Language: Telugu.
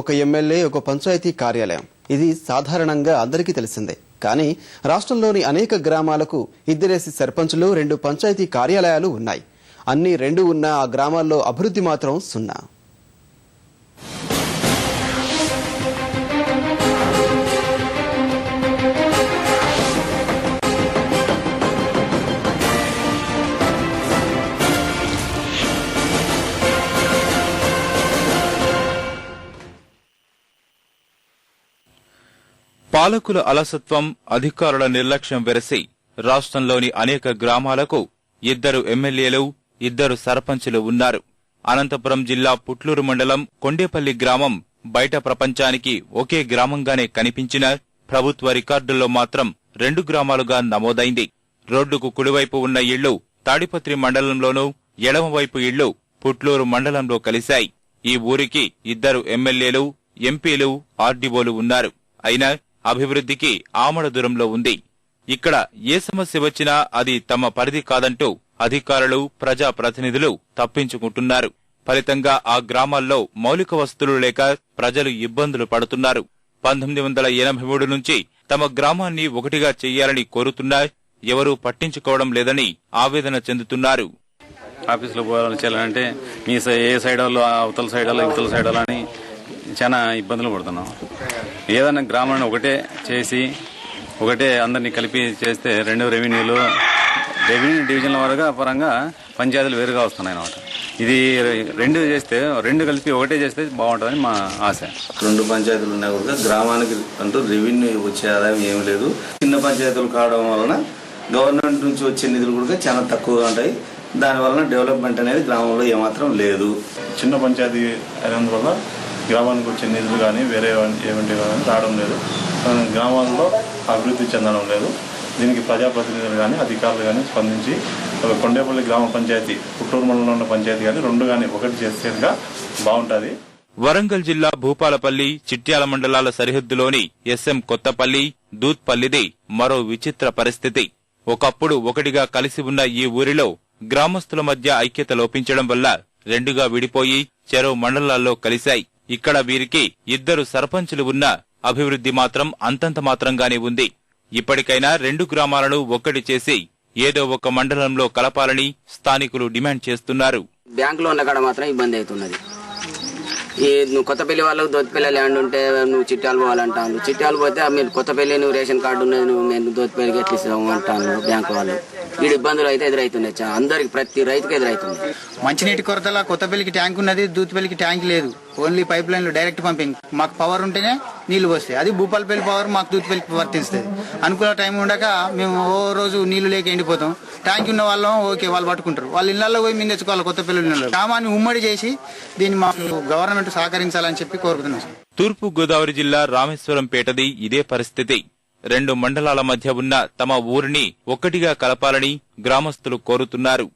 ఒక ఎమ్మెల్యే, ఒక పంచాయతీ కార్యాలయం. ఇది సాధారణంగా అందరికీ తెలిసిందే. కానీ రాష్ట్రంలోని అనేక గ్రామాలకు 2 సర్పంచులు, 2 పంచాయతీ కార్యాలయాలు ఉన్నాయి. అన్ని 2 ఉన్న ఆ గ్రామాల్లో అభివృద్ధి మాత్రం సున్నా. పాలకుల అలసత్వం, అధికారుల నిర్లక్ష్యం వెరసి రాష్ట్రంలోని అనేక గ్రామాలకు 2 ఎమ్మెల్యేలు, 2 సర్పంచులు ఉన్నారు. అనంతపురం జిల్లా పుట్లూరు మండలం కొండేపల్లి గ్రామం బయట ప్రపంచానికి ఒకే గ్రామంగానే కనిపించిన ప్రభుత్వ రికార్డుల్లో మాత్రం 2 గ్రామాలుగా నమోదైంది. రోడ్డుకు కుడివైపు ఉన్న ఇళ్లు తాడిపత్రి మండలంలోనూ, ఎడమవైపు ఇళ్లు పుట్లూరు మండలంలో కలిశాయి. ఈ ఊరికి 2 ఎమ్మెల్యేలు, ఎంపీలు, ఆర్డీఓలు ఉన్నారు. అయినా అభివృద్ధికి ఆమడ దూరంలో ఉంది. ఇక్కడ ఏ సమస్య వచ్చినా అది తమ పరిధి కాదంటూ అధికారులు, ప్రజాప్రతినిధులు తప్పించుకుంటున్నారు. ఫలితంగా ఆ గ్రామాల్లో మౌలిక వసతులు లేక ప్రజలు ఇబ్బందులు పడుతున్నారు. 1983 నుంచి తమ గ్రామాన్ని ఒకటిగా చెయ్యాలని కోరుతున్నా ఎవరూ పట్టించుకోవడం లేదని ఆవేదన చెందుతున్నారు. ఆఫీసులో పోవాలని చేయాలంటే మీ ఏ సైడ్ వాళ్ళు అవతల సైడ్ వాళ్ళు, ఇవతల సైడ్ వాళ్ళు అని చాలా ఇబ్బందులు పడుతున్నాం. ఏదైనా గ్రామాన్ని ఒకటే చేసి ఒకటే అందరినీ కలిపి చేస్తే 2 రెవెన్యూ డివిజన్ల వరకు పరంగా పంచాయతీలు వేరుగా వస్తున్నాయి అన్నమాట. ఇది 2 చేస్తే 2 కలిపి ఒకటే చేస్తే బాగుంటుందని మా ఆశ. 2 పంచాయతీలు ఉన్నా కూడా గ్రామానికి అంటూ రెవెన్యూ వచ్చే ఆదాయం ఏమి లేదు. చిన్న పంచాయతీలు కావడం వలన గవర్నమెంట్ నుంచి వచ్చే నిధులు కూడా చాలా తక్కువగా ఉంటాయి. దానివల్ల డెవలప్మెంట్ అనేది గ్రామంలో ఏమాత్రం లేదు. చిన్న పంచాయతీ అయినందువల్ల గ్రామానికి వచ్చే నిధులు కానీ వేరే ఏమంటే కానీ రావడం లేదు. గ్రామాల్లో అభివృద్ధి చెందడం లేదు. దీనికి ప్రజాప్రతినిధులు కానీ అధికారులు కానీ స్పందించి కొండేపల్లి గ్రామ పంచాయతీ, పుట్టూరు మండలంలో ఉన్న పంచాయతీ కానీ 2 కానీ ఒకటి చేసేట్టుగా బాగుంటుంది. వరంగల్ జిల్లా భూపాలపల్లి, చిట్యాల మండలాల సరిహద్దులోని ఎస్ఎం కొత్తపల్లి, దూత్పల్లిది మరో విచిత్ర పరిస్థితి. ఒకప్పుడు ఒకటిగా కలిసి ఉన్న ఈ ఊరిలో గ్రామస్తుల మధ్య ఐక్యత లోపించడం వల్ల 2గా విడిపోయి చెరో మండలాల్లో కలిశాయి. ఇక్కడ వీరికి 2 సర్పంచులు ఉన్నా అభివృద్ధి మాత్రం అంతంత మాత్రంగానే ఉంది. ఇప్పటికైనా 2 గ్రామాలను ఒక్కటి చేసి ఏదో ఒక మండలంలో కలపాలని స్థానికులు డిమాండ్ చేస్తున్నారు. బ్యాంకులో ఉన్న కాడ మాత్రం ఇబ్బంది అవుతున్నది. నువ్వు కొత్తపల్లి వాళ్ళకు దోతిపల్లి ల్యాండ్ ఉంటే నువ్వు చిట్టాలు పోవాలంటాను. చిట్టాలు పోతే మీరు కొత్తపల్లి నువ్వు రేషన్ కార్డు ఉన్నది, నువ్వు మేము దోతిపల్లికి ఎట్లా ఇస్తాము అంటాను బ్యాంకు వాళ్ళు. ఈ ఇబ్బందులు అయితే ఎదురవుతున్నాయి. అందరికి ప్రతి రైతుకి ఎదురవుతుంది. మంచినీటి కొరతలా కొత్తపల్లికి ట్యాంక్ ఉన్నది, దూతిపల్లికి ట్యాంక్ లేదు. ఓన్లీ పైప్ లైన్లు డైరెక్ట్ పంపింగ్. మాకు పవర్ ఉంటేనే నీళ్లు వస్తాయి. అది భూపాలపల్లి పవర్ మాకు దూతిపల్లికి వర్తిస్తుంది. అనుకూల టైం ఉండక మేము ఓ రోజు నీళ్లు లేక ఎండిపోతాం. ట్యాంక్ ఉన్న వాళ్ళం ఓకే, వాళ్ళు పట్టుకుంటారు. వాళ్ళ ఇళ్లలో పోయి మేము తెచ్చుకోవాలి. కొత్తపల్లి ఇళ్లలో గ్రామాన్ని ఉమ్మడి చేసి దీన్ని మాకు గవర్నమెంట్ సహకరించాలని చెప్పి కోరుతున్నాం. తూర్పు గోదావరి జిల్లా రామేశ్వరంపేటది ఇదే పరిస్థితి. 2 మండలాల మధ్య ఉన్న తమ ఊరిని ఒక్కటిగా కలపాలని గ్రామస్తులు కోరుతున్నారు.